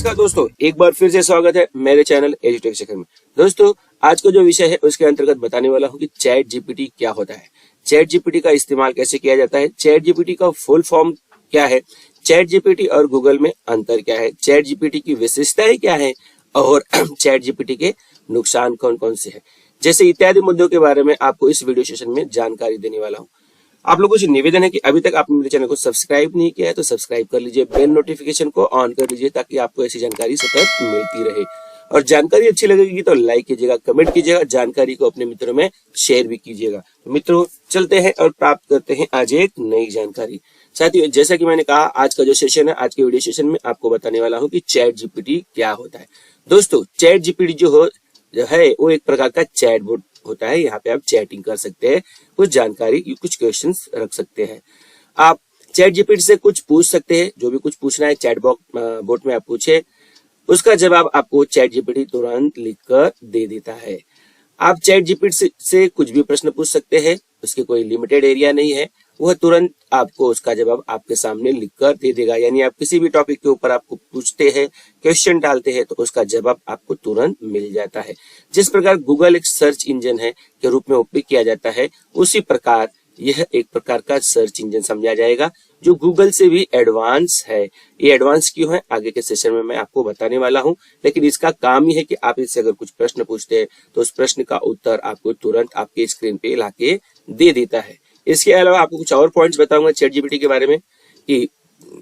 नमस्कार दोस्तों, एक बार फिर से स्वागत है मेरे चैनल एजुटेक शिखर में। दोस्तों, आज का जो विषय है उसके अंतर्गत बताने वाला हूँ कि चैट जीपीटी क्या होता है, चैट जीपीटी का इस्तेमाल कैसे किया जाता है, चैट जीपीटी का फुल फॉर्म क्या है, चैट जीपीटी और गूगल में अंतर क्या है, चैट जीपीटी की विशेषताएं क्या है और चैट जीपीटी के नुकसान कौन कौन से हैं, जैसे इत्यादि मुद्दों के बारे में आपको इस वीडियो सेशन में जानकारी देने वाला हूँ। आप लोगों से निवेदन है कि अभी तक आपने मेरे चैनल को सब्सक्राइब नहीं किया है तो सब्सक्राइब कर लीजिए, बेल नोटिफिकेशन को ऑन कर लीजिए ताकि आपको ऐसी जानकारी सतत मिलती रहे। और जानकारी अच्छी लगेगी तो लाइक कीजिएगा, कमेंट कीजिएगा, जानकारी को अपने मित्रों में शेयर भी कीजिएगा। तो मित्रों, चलते हैं और प्राप्त करते हैं आज एक नई जानकारी। साथियों, जैसा कि मैंने कहा, आज का जो सेशन है, आज के वीडियो सेशन में आपको बताने वाला हूँ कि चैट जीपीटी क्या होता है। दोस्तों, चैट जीपीटी जो है वो एक प्रकार का चैट बोट होता है। यहाँ पे आप चैटिंग कर सकते हैं, कुछ जानकारी, कुछ क्वेश्चंस रख सकते हैं। आप चैट जीपीटी से कुछ पूछ सकते हैं, जो भी कुछ पूछना है चैट बोट में आप पूछे, उसका जवाब आपको चैट जीपीटी तुरंत लिखकर दे देता है। आप चैट जीपीटी से कुछ भी प्रश्न पूछ सकते हैं, उसके कोई लिमिटेड एरिया नहीं है, वह तुरंत आपको उसका जवाब आपके सामने लिखकर दे देगा। यानी आप किसी भी टॉपिक के ऊपर आपको पूछते हैं, क्वेश्चन डालते हैं, तो उसका जवाब आपको तुरंत मिल जाता है। जिस प्रकार गूगल एक सर्च इंजन है के रूप में उपयोग किया जाता है, उसी प्रकार यह एक प्रकार का सर्च इंजन समझा जाएगा जो गूगल से भी एडवांस है। ये एडवांस क्यों है, आगे के सेशन में मैं आपको बताने वाला हूं, लेकिन इसका काम ही है कि आप इससे अगर कुछ प्रश्न पूछते हैं तो उस प्रश्न का उत्तर आपको तुरंत आपके स्क्रीन पे लाके दे देता है। इसके अलावा आपको कुछ और पॉइंट्स बताऊंगा चैट जीपीटी के बारे में कि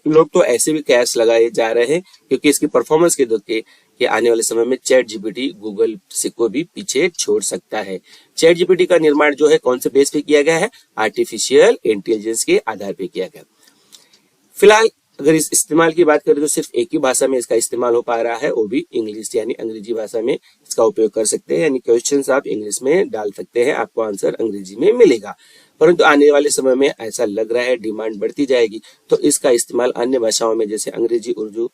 लोग तो ऐसे भी कैश लगाए जा रहे हैं क्योंकि इसकी परफॉर्मेंस के धोखे कि आने वाले समय में चैट जीपीटी गूगल से को भी पीछे छोड़ सकता है। चैट जीपीटी का निर्माण जो है कौन से बेस पे किया गया है, आर्टिफिशियल इंटेलिजेंस के आधार पे किया गया। फिलहाल अगर इस इस्तेमाल की बात करें तो सिर्फ एक ही भाषा में इसका इस्तेमाल हो पा रहा है, वो भी इंग्लिश, यानी अंग्रेजी भाषा में इसका उपयोग कर सकते हैं। यानी क्वेश्चंस आप इंग्लिश में डाल सकते हैं, आपको आंसर अंग्रेजी में मिलेगा। परंतु आने वाले समय में ऐसा लग रहा है डिमांड बढ़ती जाएगी तो इसका इस्तेमाल अन्य भाषाओं में जैसे अंग्रेजी, उर्दू,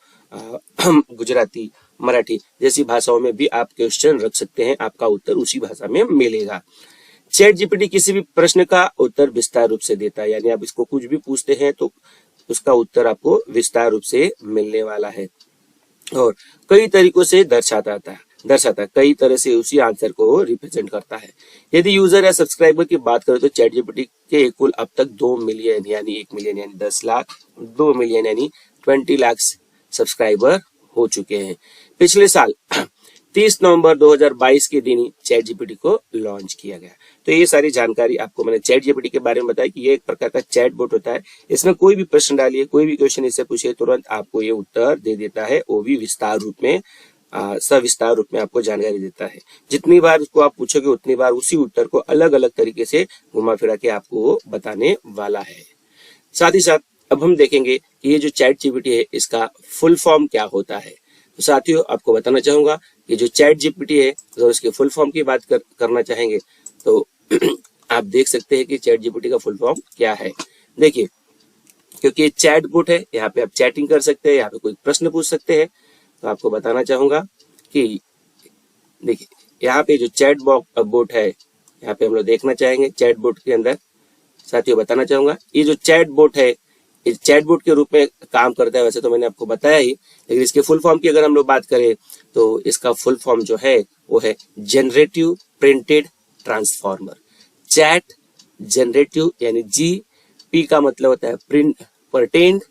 गुजराती, मराठी जैसी भाषाओं में भी आप क्वेश्चन रख सकते हैं, आपका उत्तर उसी भाषा में मिलेगा। चैट जीपीटी किसी भी प्रश्न का उत्तर विस्तार रूप से देता है, यानी आप इसको कुछ भी पूछते हैं तो उसका उत्तर आपको विस्तार रूप से मिलने वाला है और कई तरीकों से दर्शाता है, कई तरह से उसी आंसर को रिप्रेजेंट करता है। यदि यूजर या सब्सक्राइबर की बात करें तो चैट जीपीटी के कुल अब तक 2 मिलियन यानी 1 मिलियन यानी 10 लाख, 2 मिलियन यानी 20 लाख सब्सक्राइबर हो चुके हैं। पिछले साल 30 नवंबर 2022 के दिन ही चैट जीपीटी को लॉन्च किया गया। तो ये सारी जानकारी आपको मैंने चैट जीपीटी के बारे में बताया कि ये एक प्रकार का चैट बोट होता है। इसमें कोई भी प्रश्न डालिए, कोई भी क्वेश्चन इससे पूछिए, तुरंत आपको ये उत्तर दे देता है, वो भी विस्तार रूप में, सविस्तार रूप में आपको जानकारी देता है। जितनी बार उसको आप पूछोगे उतनी बार उसी उत्तर को अलग अलग तरीके से घुमा फिरा के आपको बताने वाला है। साथ ही साथ अब हम देखेंगे कि ये जो चैट जीपीटी है इसका फुल फॉर्म क्या होता है। तो साथियों, आपको बताना चाहूंगा कि जो चैट जीपीटी है, अगर उसके फुल फॉर्म की बात करना चाहेंगे तो आप देख सकते हैं कि चैट जीपीटी का फुल फॉर्म क्या है। देखिए, क्योंकि ये चैट बोट है, यहाँ पे आप चैटिंग कर सकते हैं, यहाँ पे कोई प्रश्न पूछ सकते हैं। तो आपको बताना चाहूंगा कि देखिए, यहाँ पे जो चैट बोट है, यहाँ पे हम लोग देखना चाहेंगे चैट बोट के अंदर। साथियों, बताना चाहूंगा ये जो चैट बोट है, इस चैटबॉट के रूप में काम करता है। वैसे तो मैंने आपको बताया ही, लेकिन इसके फुल फॉर्म की अगर हम लोग बात करें तो इसका फुल फॉर्म जो है वो है generative printed transformer. Chat generative यानी पी का मतलब होता है प्रिंट परटेंड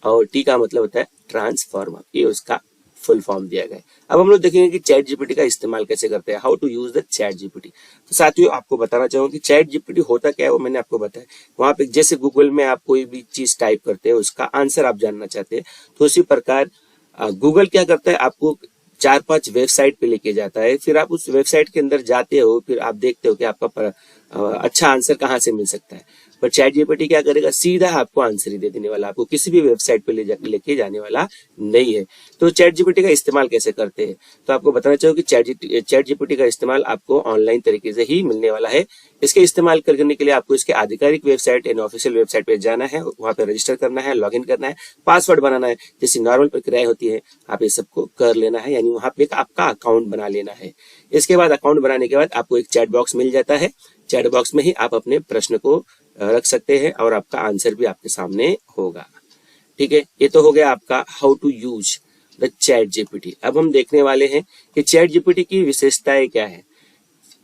और टी का मतलब होता है ट्रांसफॉर्मर, ये उसका फुल फॉर्म दिया गया है। अब हम लोग देखेंगे कि चैट जीपीटी का इस्तेमाल कैसे करते हैं, how to use the ChatGPT. तो साथियों, आपको बताना चाहूंगा कि चैट जीपीटी होता क्या है वो मैंने आपको बताया। वहां पे जैसे गूगल में आप कोई भी चीज टाइप करते हैं, उसका आंसर आप जानना चाहते हैं, तो उसी प्रकार गूगल क्या करता है, आपको 4-5 वेबसाइट पे लेके जाता है। फिर आप उस वेबसाइट के अंदर जाते हो, फिर आप देखते हो कि आपका अच्छा आंसर कहाँ से मिल सकता है। पर चैट जीपीटी क्या करेगा, सीधा आपको आंसर ही दे देने वाला, आपको किसी भी वेबसाइट पे लेके जाने वाला नहीं है। तो चैट जीपीटी का इस्तेमाल कैसे करते हैं, तो आपको बताना चाहूंगा कि चैट जीपीटी का इस्तेमाल आपको ऑनलाइन तरीके से ही मिलने वाला है। इसके इस्तेमाल करने के लिए आपको इसके आधिकारिक वेबसाइट यानी ऑफिशियल वेबसाइट पे जाना है, वहां पे रजिस्टर करना है, लॉगिन करना है, पासवर्ड बनाना है, जैसी नॉर्मल प्रक्रिया होती है आप ये सबको कर लेना है, यानी वहां पे आपका अकाउंट बना लेना है। इसके बाद अकाउंट बनाने के बाद आपको एक चैट बॉक्स मिल जाता है। चैट बॉक्स में ही आप अपने प्रश्न को रख सकते हैं और आपका आंसर भी आपके सामने होगा। ठीक है, ये तो हो गया आपका how to use. The ChatGPT. अब हम देखने वाले हैं कि चैट जीपीटी की विशेषताएं क्या है,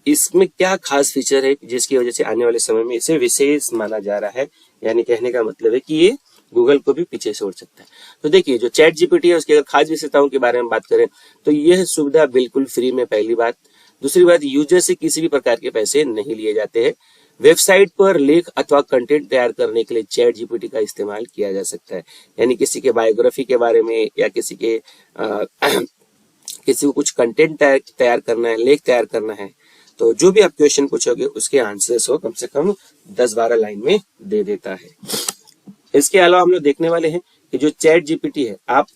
इसमें क्या खास फीचर है जिसकी वजह से आने वाले समय में इसे विशेष माना जा रहा है। यानी कहने का मतलब है कि ये गूगल को भी पीछे छोड़ सकता है। तो देखिए, जो चैट जीपीटी है उसकी अगर खास विशेषताओं के बारे में बात करें तो यह सुविधा बिल्कुल फ्री में, पहली बात। दूसरी बात, यूजर से किसी भी प्रकार के पैसे नहीं लिए जाते हैं। वेबसाइट पर लेख अथवा कंटेंट तैयार करने के लिए चैट जीपीटी का इस्तेमाल किया जा सकता है। यानी किसी के बायोग्राफी के बारे में या किसी को कुछ कंटेंट तैयार करना है, लेख तैयार करना है, तो जो भी आप क्वेश्चन पूछोगे उसके आंसर्स को कम से कम 10-12 लाइन में दे देता है। इसके अलावा हम लोग देखने वाले हैं कि जो चैट जीपीटी है, आप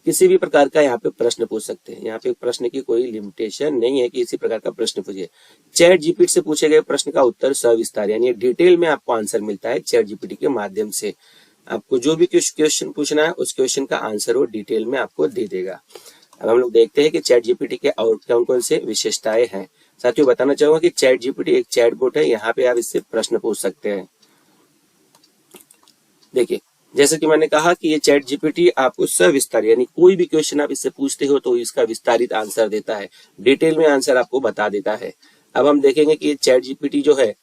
किसी भी प्रकार का यहाँ पे प्रश्न पूछ सकते हैं। यहाँ पे प्रश्न की कोई लिमिटेशन नहीं है कि इसी प्रकार का प्रश्न पूछिए। चैट जीपीटी से पूछे गए प्रश्न का उत्तर सविस्तार यानी डिटेल में आपको आंसर मिलता है चैट जीपीटी के माध्यम से। आपको जो भी क्वेश्चन पूछना है उस क्वेश्चन का आंसर वो डिटेल में आपको दे देगा। अब हम लोग देखते हैं कि चैट जीपीटी के और कौन कौन से विशेषताएं हैं। साथियों, बताना चाहूंगा कि चैट जीपीटी एक चैटबॉट है। यहाँ पे आप इससे प्रश्न पूछ सकते हैं। देखिए, जैसे कि मैंने कहा कि ये चैट जीपीटी आपको सविस्तार यानी कोई भी क्वेश्चन आप इससे पूछते हो तो इसका विस्तारित आंसर देता है, डिटेल में आंसर आपको बता देता है। अब हम देखेंगे कि ये चैट जीपीटी जो है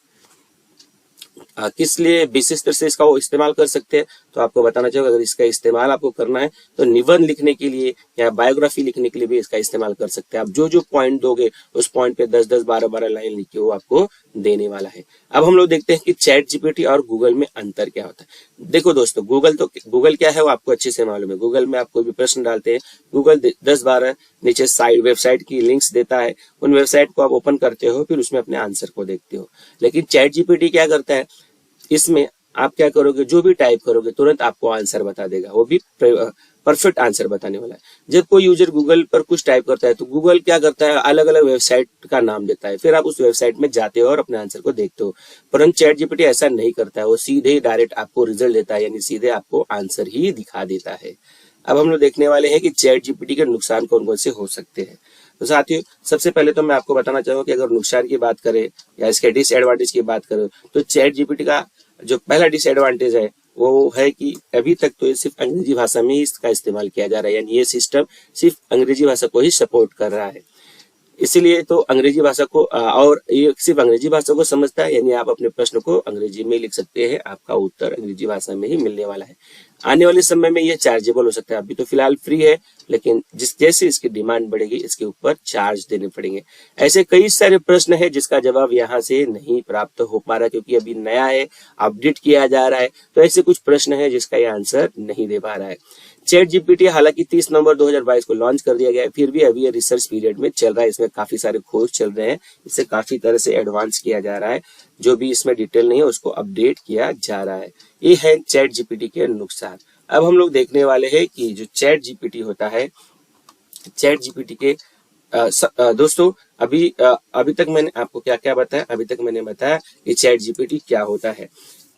किस लिए विशेष तरह से इसका वो इस्तेमाल कर सकते हैं। तो आपको बताना चाहिए, अगर इसका इस्तेमाल आपको करना है तो निबंध लिखने के लिए या बायोग्राफी लिखने के लिए भी इसका इस्तेमाल कर सकते हैं। आप जो जो पॉइंट दोगे उस पॉइंट पे 10-10, 12-12 लाइन लिख के वो आपको देने वाला है। अब हम लोग देखते हैं कि चैट जीपीटी और गूगल में अंतर क्या होता है। देखो दोस्तों, गूगल क्या है वो आपको अच्छे से मालूम है। गूगल में आप कोई भी प्रश्न डालते हैं, गूगल 10-12 नीचे साइड वेबसाइट की लिंक्स देता है। उन वेबसाइट को आप ओपन करते हो, फिर उसमें अपने आंसर को देखते हो। लेकिन चैट जीपीटी क्या करता है, इसमें आप क्या करोगे, जो भी टाइप करोगे तुरंत आपको आंसर बता देगा, वो भी परफेक्ट आंसर बताने वाला है। जब कोई यूजर गूगल पर कुछ टाइप करता है तो गूगल क्या करता है, अलग अलग वेबसाइट का नाम देता है, फिर आप उस वेबसाइट में जाते हो और अपने आंसर को देखते हो। परंतु चैट जीपीटी ऐसा नहीं करता है, वो सीधे डायरेक्ट आपको रिजल्ट देता है, यानी सीधे आपको आंसर ही दिखा देता है। अब हम लोग देखने वाले हैं कि चैट जीपीटी के नुकसान कौन कौन से हो सकते हैं। तो साथियों, सबसे पहले तो मैं आपको बताना चाहूंगा कि अगर नुकसान की बात करें या इसके डिसएडवांटेज की बात करें तो चैट जीपीटी का जो पहला डिसएडवांटेज है वो है कि अभी तक तो ये सिर्फ अंग्रेजी भाषा में ही इसका इस्तेमाल किया जा रहा है, यानी ये सिस्टम सिर्फ अंग्रेजी भाषा को ही सपोर्ट कर रहा है। इसीलिए तो अंग्रेजी भाषा को और ये सिर्फ अंग्रेजी भाषा को समझता है, यानी आप अपने प्रश्न को अंग्रेजी में लिख सकते हैं, आपका उत्तर अंग्रेजी भाषा में ही मिलने वाला है। आने वाले समय में ये चार्जेबल हो सकता है। अभी तो फिलहाल फ्री है, लेकिन जैसे इसकी डिमांड बढ़ेगी इसके ऊपर चार्ज देने पड़ेंगे। ऐसे कई सारे प्रश्न है जिसका जवाब यहाँ से नहीं प्राप्त हो पा रहा, क्योंकि अभी नया है, अपडेट किया जा रहा है। तो ऐसे कुछ प्रश्न है जिसका ये आंसर नहीं दे पा रहा है। चैट जीपीटी हालांकि 30 नवंबर 2022 को लॉन्च कर दिया गया है, फिर भी अभी ये रिसर्च पीरियड में चल रहा है। इसमें काफी सारे खोज चल रहे हैं, इसे काफी तरह से एडवांस किया जा रहा है। जो भी इसमें डिटेल नहीं है उसको अपडेट किया जा रहा है। ये है चैट जीपीटी के नुकसान। अब हम लोग देखने वाले हैं कि जो चैट जीपीटी होता है, चैट जीपीटी के दोस्तों अभी तक मैंने आपको क्या क्या बताया। अभी तक मैंने बताया कि चैट जीपीटी क्या होता है,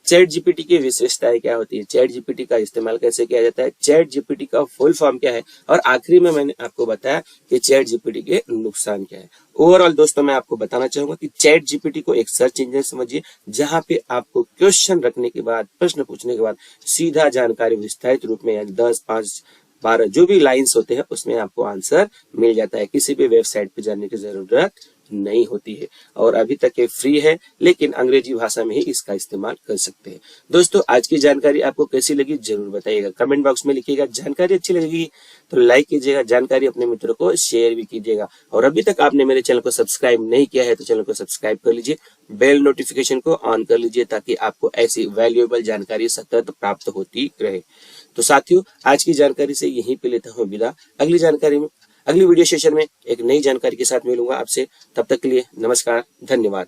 चैट जीपीटी की विशेषताएं क्या होती है, चैट जीपीटी का इस्तेमाल कैसे किया जाता है, चैट जीपीटी का फुल फॉर्म क्या है, और आखिरी में मैंने आपको बताया कि चैट जीपीटी के नुकसान क्या है। ओवरऑल दोस्तों मैं आपको बताना चाहूंगा कि चैट जीपीटी को एक सर्च इंजन समझिए, जहां पे आपको क्वेश्चन रखने के बाद, प्रश्न पूछने के बाद सीधा जानकारी विस्तारित रूप में, यानी 10, 5, 12 जो भी लाइंस होते हैं उसमें आपको आंसर मिल जाता है। किसी भी वेबसाइट पे जाने की जरूरत नहीं होती है, और अभी तक ये फ्री है, लेकिन अंग्रेजी भाषा में ही इसका इस्तेमाल कर सकते हैं। दोस्तों, आज की जानकारी आपको कैसी लगी जरूर बताइएगा, कमेंट बॉक्स में लिखिएगा। जानकारी अच्छी लगेगी तो लाइक कीजिएगा, जानकारी अपने मित्रों को शेयर भी कीजिएगा, और अभी तक आपने मेरे चैनल को सब्सक्राइब नहीं किया है तो चैनल को सब्सक्राइब कर लीजिए, बेल नोटिफिकेशन को ऑन कर लीजिए, ताकि आपको ऐसी वैल्यूएबल जानकारी सतत प्राप्त होती रहे। तो साथियों, आज की जानकारी से यहीं पे लेता हूँ विदा। अगली वीडियो सेशन में एक नई जानकारी के साथ मिलूंगा आपसे। तब तक के लिए नमस्कार, धन्यवाद।